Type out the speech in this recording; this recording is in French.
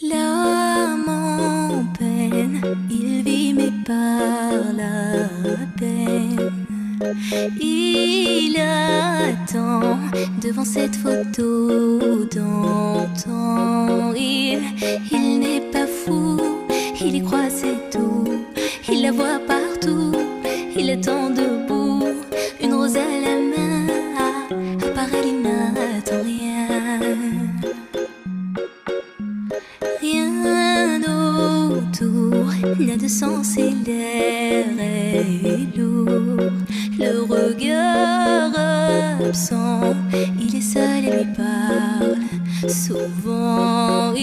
L'âme en peine, il vit mais par la peine. Il attend devant cette photo d'antan. Il n'est pas fou, il y croit c'est tout. Il la voit partout, il attend debout. Une rose à la main, à part elle il n'attend rien. Rien autour n'a de sens et l'air est lourd. Le regard absent, il est seul et lui parle souvent.